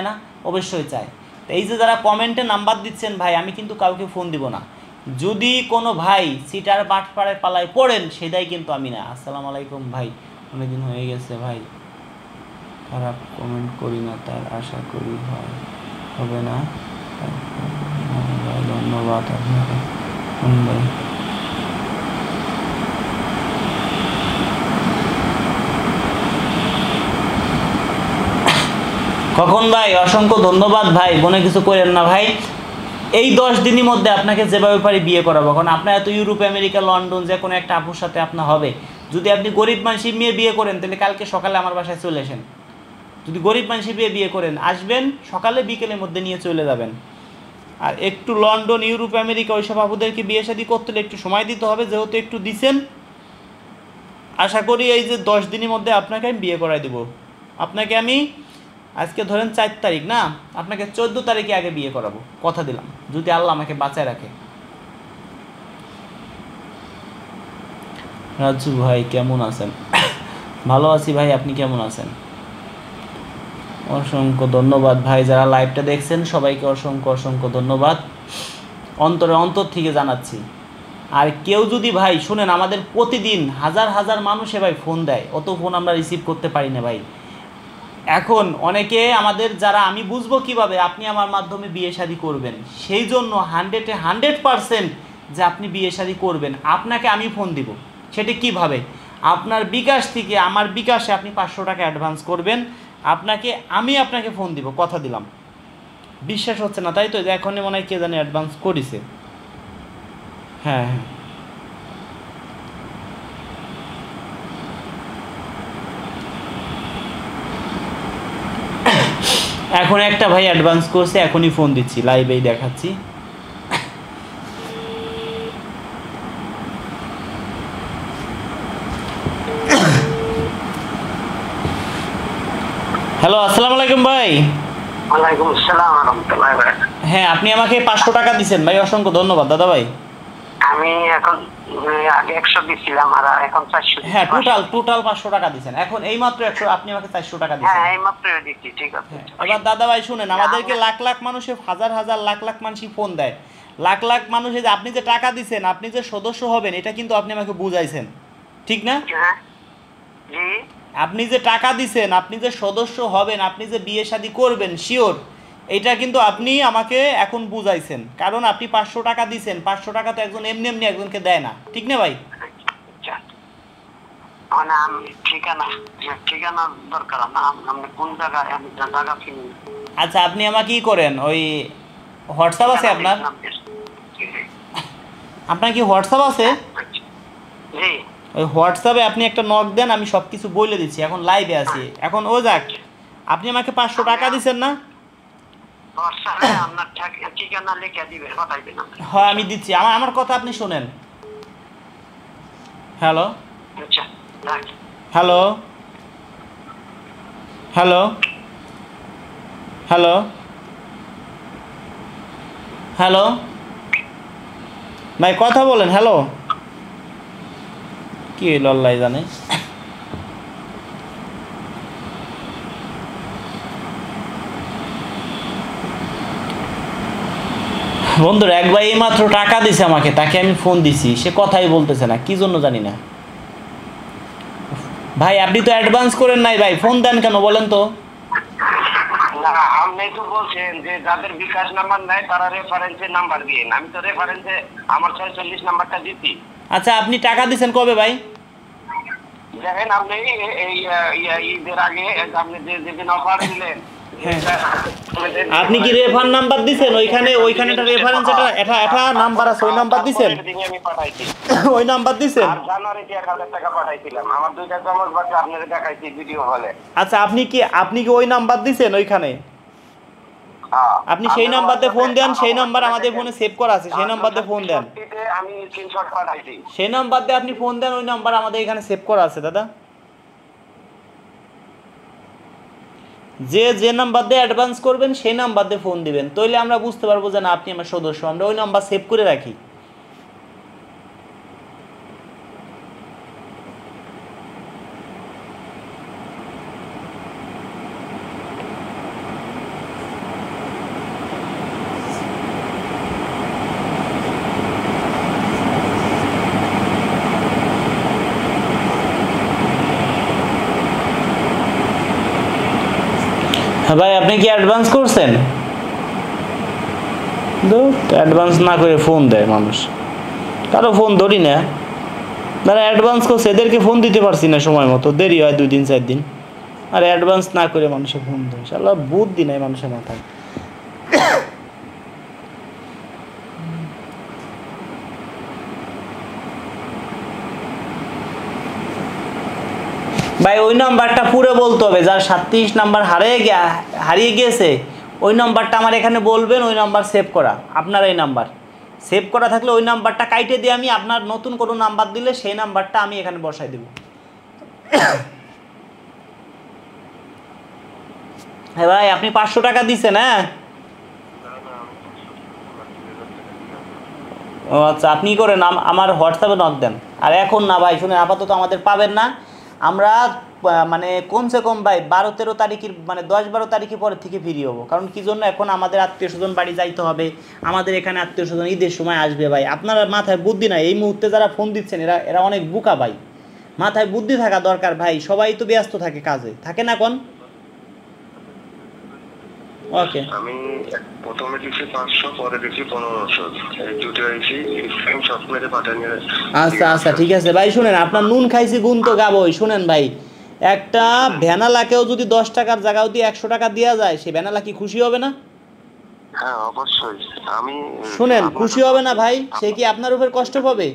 না? অবশ্যই চায়। তো এই যে যারা কমেন্টে নাম্বার দিচ্ছেন ভাই, আমি কিন্তু কাউকে ফোন দিব না। যদি কোনো ভাই সিটার বাটপাড়ায় পালায় পড়েন, সেটাই কিন্তু আমি না। আসসালামু আলাইকুম ভাই, অনেকদিন হয়ে গেছে ভাই, খারাপ কমেন্ট করি না, তার আশা করি হবে না। ধন্যবাদ আপনাকে ভাই। কখন ভাই, অসংখ্য ধন্যবাদ ভাই, মনে কিছু করেন না ভাই। এই 10 দিনের মধ্যে আপনাকে যেভাবে পারি বিয়ে করাবো। কারণ আপনার এত ইউরোপ, আমেরিকা, লন্ডন যে কোনো একটা আপুর সাথে আপনার হবে। যদি আপনি গরিব মানুষের মেয়ে বিয়ে করেন, তাহলে কালকে সকালে আমার বাসায় চলে আসেন। যদি গরিব মানুষের বিয়ে করেন, আসবেন সকালে, বিকেলের মধ্যে নিয়ে চলে যাবেন। আর একটু লন্ডন, ইউরোপ, আমেরিকা ওইসব আপুদেরকে বিয়ে শাদী করতে হলে একটু সময় দিতে হবে, যেহেতু একটু দিছেন। আশা করি এই যে 10 দিনের মধ্যে আপনাকে আমি বিয়ে করাই দেবো। আপনাকে আমি আজকে ধরেন 4 তারিখ না, আপনাকে 14 তারিখে আগে বিয়ে করাবো, কথা দিলাম, যদি আল্লাহ আমাকে বাঁচায় রাখে। রাজু ভাই কেমন আছেন? ভালো আছি ভাই, আপনি কেমন আছেন? অসংখ্য ধন্যবাদ ভাই, যারা লাইভটা দেখছেন সবাইকে অসংখ্য অসংখ্য ধন্যবাদ, অন্তর থেকে জানাচ্ছি। আর কেউ যদি ভাই শুনেন, আমাদের প্রতিদিন হাজার হাজার মানুষে ভাই ফোন দেয়, অত ফোন আমরা রিসিভ করতে পারি না ভাই। এখন অনেকে আমাদের যারা, আমি বুঝবো কিভাবে আপনি আমার মাধ্যমে বিয়ে শাদী করবেন? সেই জন্য 100% যে আপনি বিয়ে শাদী করবেন, আপনাকে আমি ফোন দিব। সেটা কিভাবে? আপনার বিকাশ থেকে আমার বিকাশে আপনি 500 টাকা অ্যাডভান্স করবেন, আপনাকে ফোন দিব, কথা দিলাম। বিশ্বাস হচ্ছে না তাই তো? এখনই মনে হয় কে জানে অ্যাডভান্স করেছে। হ্যাঁ হ্যাঁ, এখন একটা ভাই অ্যাডভান্স করছে, এখনই ফোন দিচ্ছি, লাইভেই দেখাচ্ছি। হ্যালো, আসসালামু আলাইকুম ভাই। ওয়ালাইকুম আসসালাম ওয়া রাহমাতুল্লাহি ওয়া বারাকাতুহু। হ্যাঁ, আপনি আমাকে 500 টাকা দিয়েছেন ভাই, অসংখ্য ধন্যবাদ দাদা ভাই। আমি এখন আগে 100 দিছিলাম আর এখন 400 দিচ্ছি। হ্যাঁ, টোটাল 500 টাকা দিয়েছেন, এখন এই মাত্র 100, আপনি আমাকে 400 টাকা দিয়েছেন। হ্যাঁ, এই মাত্র দিচ্ছি, ঠিক আছে। এবার দাদা ভাই শুনেন, আমাদেরকে লাখ লাখ মানুষে, হাজার হাজার লাখ লাখ মানুষই ফোন দেয়। লাখ লাখ মানুষে যে আপনি যে টাকা দিচ্ছেন, আপনি যে সদস্য হবেন, এটা কিন্তু আপনি আমাকে বুঝাইছেন, ঠিক না? হ্যাঁ জি। আপনি যে টাকা দিছেন, আপনি যে সদস্য হবেন, আপনি যে বিয়ে শাদী করবেন শিওর, এটা কিন্তু আপনি আমাকে এখন বুঝাইছেন। কারণ আপনি 500 টাকা দিছেন, 500 টাকা তো একজন এমনি এমনি একজনকে দেয় না, ঠিক না ভাই? নাম ঠিকানা দরকার, নাম আপনি কোন জায়গায়, আমি জায়গা চিনি। আচ্ছা, আপনি আমাকে কি করেন, ওই হোয়াটসঅ্যাপ আছে আপনার? আপনার কি হোয়াটসঅ্যাপ আছে? জি। ওই হোয়াটসঅ্যাপে আপনি একটা নক দেন, আমি সব কিছু বলে দিচ্ছি, এখন লাইভে আছি। এখন ও যাক, আপনি আমাকে 500 টাকা দিছেন না? হোয়াটসঅ্যাপে আপনার ঠিকানা লিখে দিবেন, পাঠাইবেন। হ্যাঁ, আমি দিচ্ছি, আমার কথা আপনি শোনেন। হ্যালো আচ্ছা, রাখ। হ্যালো হ্যালো হ্যালো হ্যালো ভাই, কথা বলেন। হ্যালো, কি লল্লাই জানে। বন্ধুরা, এক ভাই এইমাত্র টাকা দিছে আমাকে, তাকে আমি ফোন দিছি, সে কথাই বলতেছে না, কি জন্য জানি না। ভাই আপনি তো অ্যাডভান্স করেন নাই ভাই, ফোন দেন কেন বলেন তো? না, আপনি তো বলছেন যে যাদের বিকাশ নাম্বার নাই তারা রেফারেন্সের নাম্বার দিয়েন। আমি তো রেফারেন্সে আমার 46 নাম্বারটা দিছি। আচ্ছা, আপনি টাকা দিছেন কবে ভাই? দেখেন, আপনি এই ঈদের আগে আপনি যেদিন অফার দিলেন, আপনি কি রেফার নাম্বার দিছেন? ওইখানে একটা রেফারেন্স, এটা নাম্বার আছে, ওই নাম্বার দিছেন? আমি পাঠাইছি, ওই নাম্বার দিছেন? আর জানুয়ারিতে 1000 টাকা পাঠাইছিলাম। আমার দুইটা জমজ বাচ্চা আপনাদের দেখাইছি ভিডিও হলে। আচ্ছা, আপনি কি ওই নাম্বার দিছেন ওইখানে? আপনি সেই নাম্বার দিয়ে ফোন দেন, সেই নাম্বার আমাদের ফোনে সেভ করা আছে, সেই নাম্বার দিয়ে ফোন দেন। আমি স্ক্রিনশট পাঠাইছি, সেই নাম্বার দিয়ে আপনি ফোন দেন, ওই নাম্বার আমাদের এখানে সেভ করা আছে দাদা। যে নাম্বার দিয়ে অ্যাডভান্স করবেন সেই নাম্বার দিয়ে ফোন দিবেন, তাইলে আমরা বুঝতে পারবো যে না, আপনি আমার সদস্য, আমরা ওই নাম্বার সেভ করে রাখি। ভাই আপনি কি অ্যাডভান্স করছেন? অ্যাডভান্স না করে ফোন দেয় মানুষ, কারো ফোন ধরি না। যারা অ্যাডভান্স করছে এদেরকে ফোন দিতে পারছি না সময় মতো, দেরি হয় 2 দিন 4 দিন। আর অ্যাডভান্স না করে মানুষের ফোন দেয়, শালা বুদ্ধি নাই মানুষের মাথায়। ভাই ওই নাম্বারটা পুরো বলতে হবে, যার 37 নাম্বার হারিয়ে গিয়েছে ওই নাম্বারটা আমার এখানে বলবেন, ওই নাম্বার সেভ করা, আপনার এই নাম্বার সেভ করা থাকলে ওই নাম্বারটা কাইটে দিয়ে আমি আপনার নতুন কোনো নাম্বার দিলে সেই নাম্বারটা আমি এখানে বসাই দেব। হ্যাঁ ভাই আপনি 500 টাকা দিচ্ছেন? হ্যাঁ ও আচ্ছা, আপনি করেন, আমার হোয়াটসঅ্যাপে নক দেন। আর এখন না ভাই শুনে, আপাতত আমাদের পাবেন না। আমরা মানে কমসে কম ভাই 12-13 তারিখের মানে 10-12 তারিখের পরে থেকে ফ্রি হবো। কারণ কি জন্য, এখন আমাদের আত্মীয় স্বজন বাড়ি যাইতে হবে, আমাদের এখানে আত্মীয় স্বজন ঈদের সময় আসবে ভাই। আপনার মাথায় বুদ্ধি নাই, এই মুহূর্তে যারা ফোন দিচ্ছেন এরা অনেক বোকা ভাই, মাথায় বুদ্ধি থাকা দরকার ভাই। সবাই তো ব্যস্ত থাকে, কাজে থাকে না কোন। ওকে আমি প্রথমে দিচ্ছি 500, পরে দিচ্ছি 1500, এই দুটো দিচ্ছি স্ক্রিনশট মেরে পাঠিয়ে নিয়ে। আচ্ছা আচ্ছা ঠিক আছে ভাই। শুনেন, আপনার নুন খাইছি গুণ তো গাবই। শুনেন ভাই, একটা ভ্যানালাকেও যদি 10 টাকার জায়গাও দিয়ে 100 টাকা দেওয়া যায়, সে ভ্যানালা কি খুশি হবে না? হ্যাঁ অবশ্যই। আমি শুনেন, খুশি হবে না ভাই? সে কি আপনার উপর কষ্ট পাবে?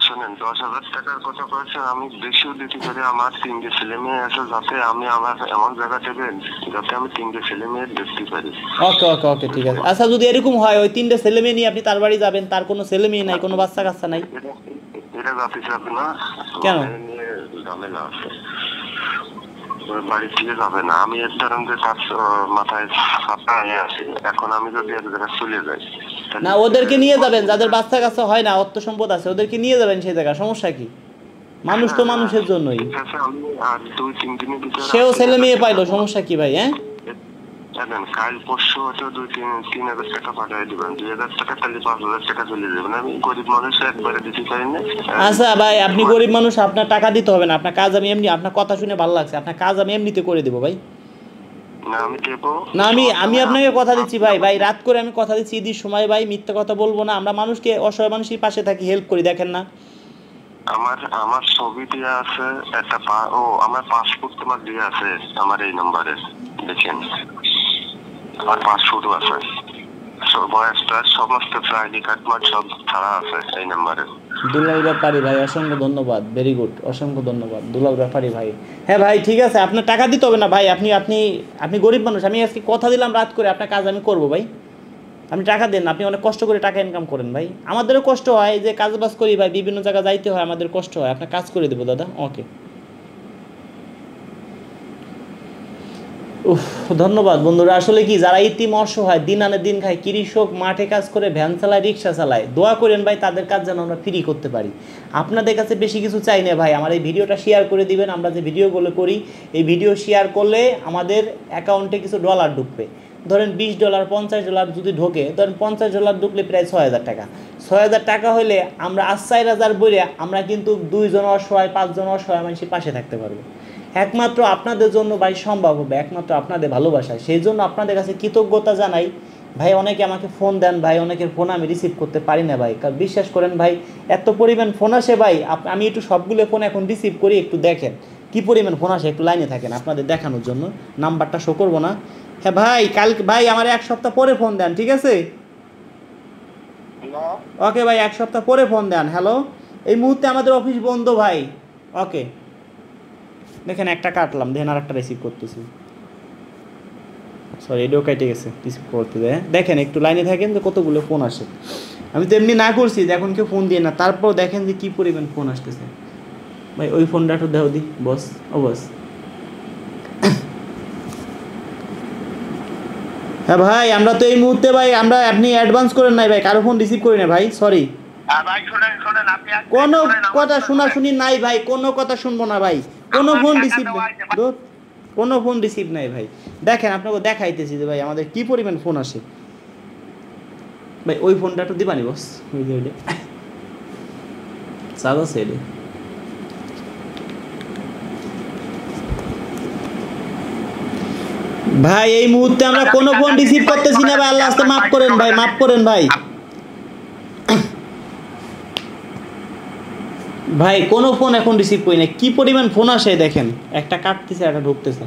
শুনেন, 10,000 টাকার কথা বলছে, আমি বেশিও দিতে পারি। আমার 3টে ছেলে মেয়ে আছে, যাতে আমি আমার এমন জায়গা দেবেন যাতে আমি 3টে ছেলে মেয়ে দেখতে পারি। ওকে ওকে ওকে ঠিক আছে। আচ্ছা যদি এরকম হয়, ওই 3টে ছেলে মেয়ে নিয়ে আপনি তার বাড়ি যাবেন, তার কোনো ছেলে মেয়ে নাই, কোনো বাচ্চা কাচ্চা নাই, এটা যাতে যাবে না। কেন? নিয়ে ঝামেলা আছে, বাড়ি থেকে যাবে না। আমি এর কারণে তার মাথায় ছাপায় আছি। এখন আমি যদি এক জায়গায় চলে যাই, না ওদেরকে নিয়ে যাবেন, যাদের বাচ্চা কাচ্চা হয় না, অর্থ সম্পদ আছে, ওদেরকে নিয়ে যাবেন সেই জায়গা, সমস্যা কি? মানুষ তো মানুষের জন্যই। আমি আর 2-3 দিনের ভিতরে সেও ছেলে মেয়ে পাইলো, সমস্যা কি ভাই? হ্যাঁ কাল পরশু হয়তো 2-3 হাজার টাকা পাঠিয়ে দিবেন। 2,000 টাকা তাহলে 5,000 টাকা চলে যাবেন। আমি গরিব মানুষ, একবারে দিতে পারি না। আচ্ছা ভাই আপনি গরিব মানুষ, আপনার টাকা দিতে হবে না, আপনার কাজ আমি এমনি, আপনার কথা শুনে ভালো লাগছে, আপনার কাজ আমি এমনিতে করে দেবো ভাই। না আমি দেবো না আমি আপনাকে কথা দিচ্ছি ভাই, রাত করে আমি কথা দিচ্ছি, ঈদের সময় ভাই মিথ্যা কথা বলবো না। আমরা মানুষকে, অসহায় মানুষের পাশে থাকি, হেল্প করি, দেখেন না? আমার ছবি দেওয়া আছে একটা, আমার পাসপোর্ট তোমার দেওয়া আছে আমার এই নম্বরে, দেখেন আমার পাসপোর্টও আছে, বয়সটা সমস্ত আইডি কার্ড মার্ড সব ছাড়া আছে এই নম্বরে। দুলাল ব্যাপারী ভাই অসংখ্য ধন্যবাদ, ভেরি গুড, অসংখ্য ধন্যবাদ দুলাল ব্যাপারী ভাই। হ্যাঁ ভাই ঠিক আছে, আপনার টাকা দিতে হবে না ভাই, আপনি আপনি আপনি গরিব মানুষ, আমি আজকে কথা দিলাম রাত করে আপনার কাজ আমি করবো ভাই। আপনি টাকা দেন, আপনি অনেক কষ্ট করে টাকা ইনকাম করেন ভাই, আমাদেরও কষ্ট হয়, যে কাজ বাজ করি ভাই, বিভিন্ন জায়গায় যাইতে হয়, আমাদের কষ্ট হয়, আপনার কাজ করে দেবো দাদা। ওকে উফ, ধন্যবাদ বন্ধুরা। আসলে কি, যারা ইতিম অসহায়, দিন আনে দিন খায়, কৃষক, মাঠে কাজ করে, ভ্যান চালায়, রিক্সা চালায়, দোয়া করেন ভাই তাদের কাজ যেন আমরা ফ্রি করতে পারি। আপনাদের কাছে বেশি কিছু চাই না ভাই, আমার এই ভিডিওটা শেয়ার করে দিবেন। আমরা যে ভিডিওগুলো করি, এই ভিডিও শেয়ার করলে আমাদের অ্যাকাউন্টে কিছু ডলার ঢুকবে। ধরেন $20, $50 যদি ঢোকে, ধরেন $50 ঢুকলে প্রায় 6,000 টাকা। 6,000 টাকা হলে আমরা 4,000 বইরে আমরা কিন্তু 2 জন অসহায়, 5 জন অসহায় মানুষের পাশে থাকতে পারবো। একমাত্র আপনাদের জন্য ভাই সম্ভব হবে, একমাত্র আপনাদের ভালোবাসায়। সেই জন্য আপনাদের কাছে কৃতজ্ঞতা জানাই ভাই। অনেকে আমাকে ফোন দেন ভাই, অনেকের ফোন আমি রিসিভ করতে পারি না ভাই, কারণ বিশ্বাস করেন ভাই এত পরিমাণ ফোন আসে ভাই। আমি একটু সবগুলো ফোন এখন রিসিভ করি, একটু দেখেন কি পরিমাণ ফোন আসে, একটু লাইনে থাকেন আপনাদের দেখানোর জন্য। নাম্বারটা শো করবো না। হ্যাঁ ভাই, কালকে ভাই আমার 1 সপ্তাহ পরে ফোন দেন, ঠিক আছে? ওকে ভাই, 1 সপ্তাহ পরে ফোন দেন। হ্যালো, এই মুহূর্তে আমাদের অফিস বন্ধ ভাই। ওকে দেখেন, একটা কাটলাম, দেখেন আর একটা রিসিভ করতেছি, সরি এটাও কেটে গেছে, রিসিভ করতে দেয়। দেখেন একটু লাইনে থাকেন যে কতগুলো ফোন আসে। আমি তো এমনি না করছি যে এখন কেউ ফোন দিয়ে না, তারপর দেখেন যে কী পরিমাণ ফোন আসতেছে ভাই। ওই ফোনটা একটু দেও দি বস, ও বস। হ্যাঁ ভাই, আমরা তো এই মুহূর্তে ভাই, আমরা আপনি অ্যাডভান্স করেন নাই ভাই, কারো ফোন রিসিভ করি না ভাই, সরি। কোনো কথা শোনাশুনি নাই ভাই, কোনো কথা শুনবো না ভাই, কোনো ফোন রিসিভ, কোনো ফোন রিসিভ নাই ভাই। দেখেন আপনাকে দেখাইতেছি যে ভাই আমাদের কি পরিমাণ ফোন আসে ভাই। ওই ফোনটা একটু দিবানি বস, ওই যে চার্জ আছে এটা। ভাই এই মুহূর্তে আমরা কোনো ফোন রিসিভ করতেছি না ভাই, আল্লাহ আস্তে মাফ করেন ভাই, মাফ করেন ভাই। ভাই কোনো ফোন এখন রিসিভ করি না, কি পরিমাণ ফোন আসে দেখেন, একটা কাটতেছে একটা ঢুকতেছে।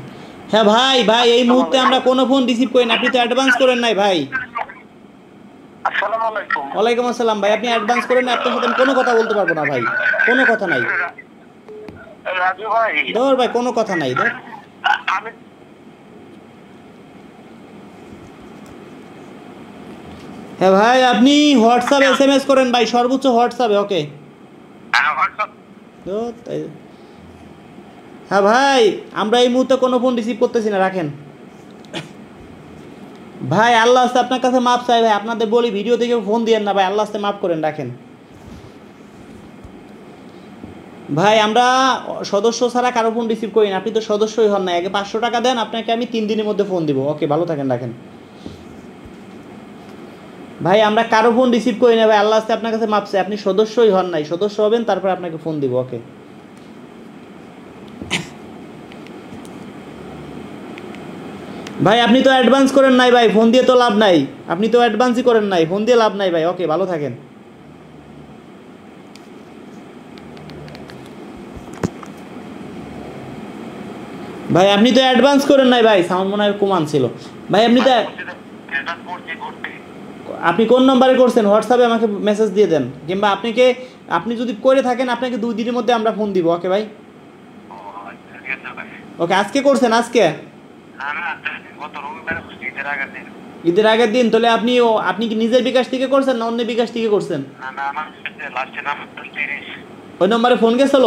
হ্যাঁ ভাই, ভাই এই মুহূর্তে আমরা কোনো ফোন রিসিভ করি না, আপনি তো অ্যাডভান্স করেন নাই ভাই। আসসালামু আলাইকুম। ওয়ালাইকুম আসসালাম ভাই, আপনি অ্যাডভান্স করেন না, আপনার সাথে আমি কোনো কথা বলতে পারবো না ভাই, কোনো কথা নাই। রাজু ভাই, ধর ভাই কোনো কথা নাই, ধর। আমি হ্যাঁ ভাই, আপনি হোয়াটসঅ্যাপে SMS করেন ভাই, সর্বোচ্চ হোয়াটসঅ্যাপে, ওকে। হ্যাঁ ভাই, আমরা এই মুহূর্তে কোনো ফোন রিসিভ করতেছি না, রাখেন ভাই। আল্লাহ আস্তে আপনার কাছে মাপ চাই ভাই, আপনাদের বলি ভিডিও থেকে ফোন দিয়েন না ভাই, আল্লাহ আস্তে মাফ করেন, রাখেন ভাই। আমরা সদস্য ছাড়া কারো ফোন রিসিভ করি না, আপনি তো সদস্যই হন না। আগে 500 টাকা দেন, আপনাকে আমি 3 দিনের মধ্যে ফোন দিব, ওকে। ভালো থাকেন, রাখেন ভাই। আমরা কারো ফোন রিসিভ করি না ভাই, আল্লাহ আস্তে আপনার কাছে মাপ চাই, আপনি সদস্যই হন নাই, সদস্য হবেন তারপর আপনাকে ফোন দিব, ওকে। ভাই আপনি তো অ্যাডভান্স করেন নাই ভাই, ফোন দিয়ে তো লাভ নাই, আপনি তো অ্যাডভান্সই করেন নাই, ফোন দিয়ে লাভ নাই ভাই, ওকে। ভালো থাকেন ভাই, আপনি তো অ্যাডভান্স করেন নাই ভাই, সাউন্ড মনে হয় কমান ছিল ভাই। আপনি কোন নম্বরে করছেন, হোয়াটসঅ্যাপে আমাকে মেসেজ দিয়ে দেন, কিংবা আপনি যদি করে থাকেন আপনাকে 2 দিনের মধ্যে আমরা ফোন দিব, ওকে ভাই। ওকে, আজকে করছেন? আজকে ঈদের আগের দিন? তাহলে আপনি কি নিজের বিকাশ থেকে করছেন না অন্য বিকাশ থেকে করছেন? ওই নম্বরে ফোন গেছিল?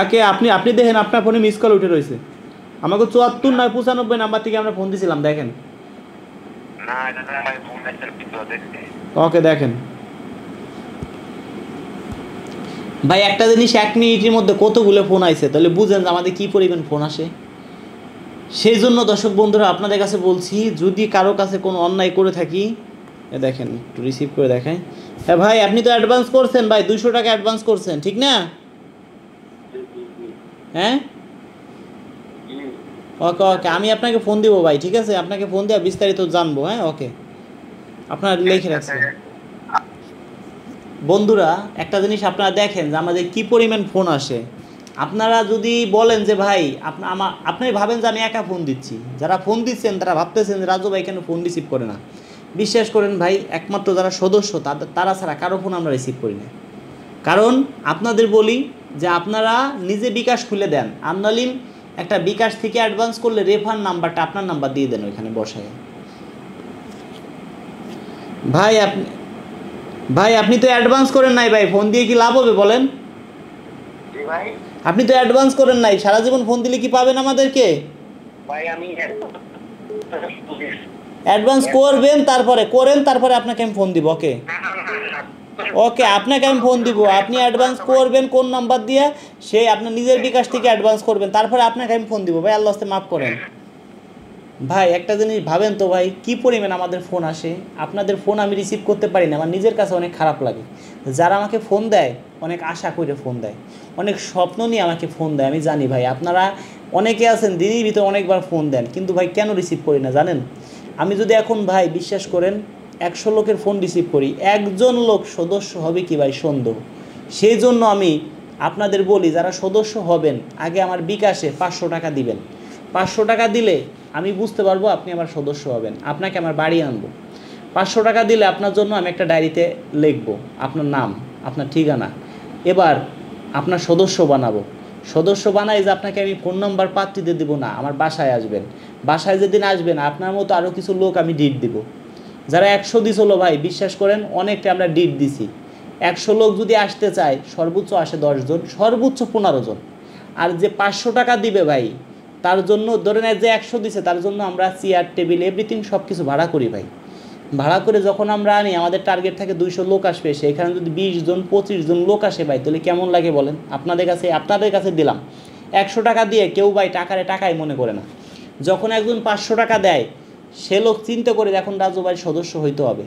আগে আপনি দেখেন, আপনার ফোনে মিস কল উঠে রয়েছে, আমাকে 74 না 95 নাম্বার থেকে আমরা ফোন দিয়েছিলাম, দেখেন। ওকে, দেখেন ভাই, একটা জিনিস 1 মিনিটের মধ্যে কতগুলো ফোন আইছে, তাহলে বুঝেন আমাদের কি পরিমাণ ফোন আসে। সেই জন্য দর্শক বন্ধুরা আপনাদের কাছে বলছি, যদি কারো কাছে কোনো অন্যায় করে থাকি, দেখেন একটু রিসিভ করে দেখায়। হ্যাঁ ভাই, আপনি তো অ্যাডভান্স করছেন ভাই, 200 টাকা অ্যাডভান্স করছেন, ঠিক না? হ্যাঁ ওকে ওকে, আমি আপনাকে ফোন দিব ভাই, ঠিক আছে? আপনাকে ফোন দিয়ে বিস্তারিত জানবো, হ্যাঁ ওকে। আপনার লিখে রাখছেন বন্ধুরা, একটা জিনিস আপনারা দেখেন যে আমাদের কি পরিমাণ ফোন আসে। আপনারা যদি বলেন যে ভাই আপনি ভাবেন যে আমি একা ফোন দিচ্ছি, যারা ফোন দিচ্ছেন তারা ভাবতেছেন যে রাজু ভাই কেন ফোন রিসিভ করে না। বিশ্বাস করেন ভাই, একমাত্র যারা সদস্য তারা ছাড়া কারো ফোন আমরা রিসিভ করি না। কারণ আপনাদের বলি যে আপনারা নিজে বিকাশ খুলে দেন, আমনালিন একটা বিকাশ থেকে অ্যাডভান্স করলে রেফার নাম্বারটা আপনার নাম্বার দিয়ে দেন ওইখানে বসায়। ভাই আপনি তো অ্যাডভান্স করেন নাই ভাই, ফোন দিয়ে কি লাভ হবে বলেন? আপনি তো অ্যাডভান্স করেন নাই, সারা জীবন ফোন দিলে কি পাবেন আমাদেরকে? অ্যাডভান্স করবেন, তারপরে আপনাকে আমি ফোন দিব, ওকে ওকে। আপনাকে আমি ফোন দিব, আপনি অ্যাডভান্স করবেন কোন নাম্বার দিয়ে, সেই আপনার নিজের বিকাশ থেকে অ্যাডভান্স করবেন, তারপরে আপনাকে আমি ফোন দিব ভাই। আল্লাহ আস্তে মাফ করেন ভাই। একটা জিনিস ভাবেন তো ভাই, কি পরিমাণ আমাদের ফোন আসে, আপনাদের ফোন আমি রিসিভ করতে পারি না, আমার নিজের কাছে অনেক খারাপ লাগে। যারা আমাকে ফোন দেয় অনেক আশা করে ফোন দেয়, অনেক স্বপ্ন নিয়ে আমাকে ফোন দেয়। আমি জানি ভাই, আপনারা অনেকে আছেন দিনের ভিতরে অনেকবার ফোন দেন, কিন্তু ভাই কেন রিসিভ করি না জানেন? আমি যদি এখন ভাই বিশ্বাস করেন 100 লোকের ফোন রিসিভ করি, একজন লোক সদস্য হবে কি ভাই সন্দেহ। সেই জন্য আমি আপনাদের বলি, যারা সদস্য হবেন আগে আমার বিকাশে 500 টাকা দিবেন। 500 টাকা দিলে আমি বুঝতে পারবো আপনি আমার সদস্য হবেন, আপনাকে আমার বাড়ি আনবো। 500 টাকা দিলে আপনার জন্য আমি একটা ডায়েরিতে লিখবো আপনার নাম, আপনার ঠিকানা, এবার আপনার সদস্য বানাবো। সদস্য বানাই যে আপনাকে আমি ফোন নাম্বার পাত্রীতে দেবো না, আমার বাসায় আসবেন। বাসায় যেদিন আসবেন আপনার মতো আরও কিছু লোক আমি ডিট দিব। যারা 100 দিছিল ভাই, বিশ্বাস করেন অনেকটা আমরা ডিট দিছি। 100 লোক যদি আসতে চায় সর্বোচ্চ আসে 10 জন, সর্বোচ্চ 15 জন। আর যে 500 টাকা দিবে ভাই, তার জন্য ধরেন যে 100 দিছে, তার জন্য আমরা চেয়ার টেবিল এভরিথিং সব কিছু ভাড়া করি ভাই। ভাড়া করে যখন আমরা আনি, আমাদের টার্গেট থাকে 200 লোক আসবে, সেখানে যদি 20 জন 25 জন লোক আসে ভাই, তাহলে কেমন লাগে বলেন? আপনাদের কাছে দিলাম 100 টাকা দিয়ে, কেউ ভাই টাকাই মনে করে না। যখন একজন 500 টাকা দেয়, সে লোক চিন্তা করে এখন রাজু ভাই সদস্য হইতে হবে।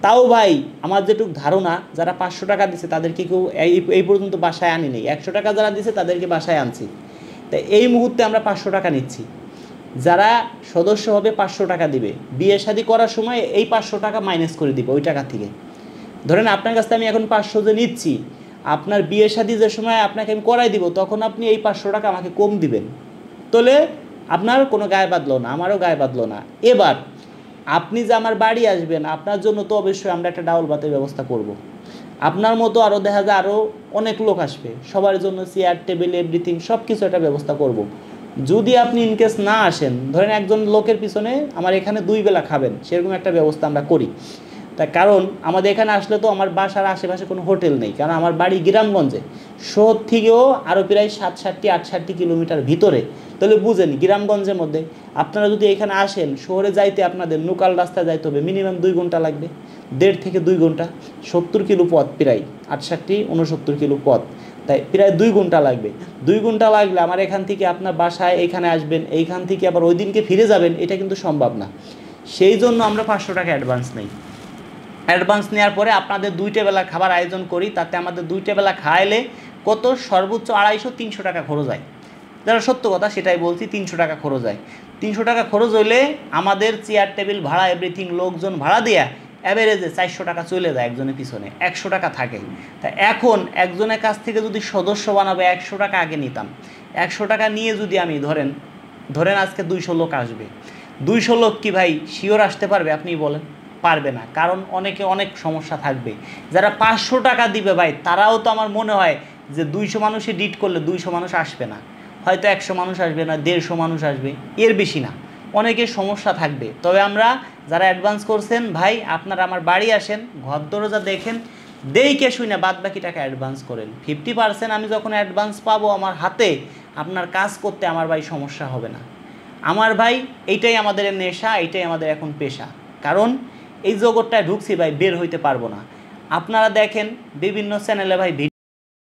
তাও ভাই আমার যেটুকু ধারণা, যারা 500 টাকা দিছে তাদেরকে কেউ এই পর্যন্ত বাসায় আনি নেই। 100 টাকা যারা দিছে তাদেরকে বাসায় আনছি। তাই এই মুহূর্তে আমরা 500 টাকা নিচ্ছি। যারা সদস্য হবে 500 টাকা দিবে, বিয়ে শাদী করার সময় এই 500 টাকা মাইনাস করে দিবে ওই টাকা থেকে। ধরেন আপনার কাছ থেকে আমি এখন 500 যে নিচ্ছি, আপনার বিয়ে শাদী যে সময় আপনাকে আমি করাই দিব, তখন আপনি এই 500 টাকা আমাকে কম দিবেন। তাহলে আপনার কোনো গায়ে বাঁধলো না, আমারও গায়ে বাঁধলো না। এবার আপনি যে আমার বাড়ি আসবেন, আপনার জন্য তো অবশ্যই আমরা একটা ডাউল ভাতের ব্যবস্থা করব। আপনার মতো আরও দেখা যায় আরও অনেক লোক আসবে, সবার জন্য চেয়ার টেবিল এভরিথিং সব কিছু একটা ব্যবস্থা করব। যদি আপনি ইনকেস না আসেন, ধরেন একজন লোকের পিছনে আমার এখানে 2 বেলা খাবেন, সেরকম একটা ব্যবস্থা আমরা করি। তার কারণ আমাদের এখানে আসলে তো আমার বাসার আশেপাশে কোনো হোটেল নেই, কারণ আমার বাড়ি গ্রামগঞ্জে, শহর থেকেও আরও প্রায় 67-68 কিলোমিটার ভিতরে। তাহলে বুঝেন গ্রামগঞ্জের মধ্যে আপনারা যদি এখানে আসেন, শহরে যাইতে আপনাদের লোকাল রাস্তায় যাইতে হবে মিনিমাম 2 ঘন্টা লাগবে, 1.5 থেকে 2 ঘন্টা, 70 কিলো পথ, প্রায় 68-69 কিলো পথ, তাই প্রায় 2 ঘন্টা লাগবে। 2 ঘন্টা লাগলে আমার এখান থেকে আপনার বাসায় এইখানে আসবেন, এইখান থেকে আবার ওই দিনকে ফিরে যাবেন, এটা কিন্তু সম্ভব না। সেই জন্য আমরা 500 টাকা অ্যাডভান্স নেই। অ্যাডভান্স নেওয়ার পরে আপনাদের 2টা বেলা খাবার আয়োজন করি, তাতে আমাদের 2টা বেলা খাইলে কত সর্বোচ্চ 250-300 টাকা খরচ হয়। যারা সত্য কথা সেটাই বলছি, 300 টাকা খরচ হয়। 300 টাকা খরচ হইলে আমাদের চেয়ার টেবিল ভাড়া এভরিথিং লোকজন ভাড়া দেয়া অ্যাভারেজে 400 টাকা চলে যায় একজনের পিছনে, 100 টাকা থাকে। তা এখন একজনের কাছ থেকে যদি সদস্য বানাবে 100 টাকা আগে নিতাম, 100 টাকা নিয়ে যদি আমি ধরেন আজকে 200 লোক আসবে, 200 লোক কি ভাই শিওর আসতে পারবে? আপনি বলেন, পারবে না। কারণ অনেক সমস্যা থাকবে। যারা 500 টাকা দিবে ভাই, তারাও তো আমার মনে হয় যে 200 মানুষে ডিট করলে 200 মানুষ আসবে না, হয়তো 100 মানুষ আসবে না, 150 মানুষ আসবে, এর বেশি না। অনেকের সমস্যা থাকবে। তবে আমরা যারা অ্যাডভান্স করছেন ভাই, আপনারা আমার বাড়ি আসেন, ঘর দরজা দেখেন, দেখে শুনে বাদ বাকি টাকা অ্যাডভান্স করেন। 50% আমি যখন অ্যাডভান্স পাবো আমার হাতে, আপনার কাজ করতে আমার ভাই সমস্যা হবে না। আমার ভাই এইটাই আমাদের নেশা, এইটাই আমাদের এখন পেশা। কারণ এই জগৎটায় ঢুকছি ভাই, বের হইতে পারবো না। আপনারা দেখেন বিভিন্ন চ্যানেলে ভাই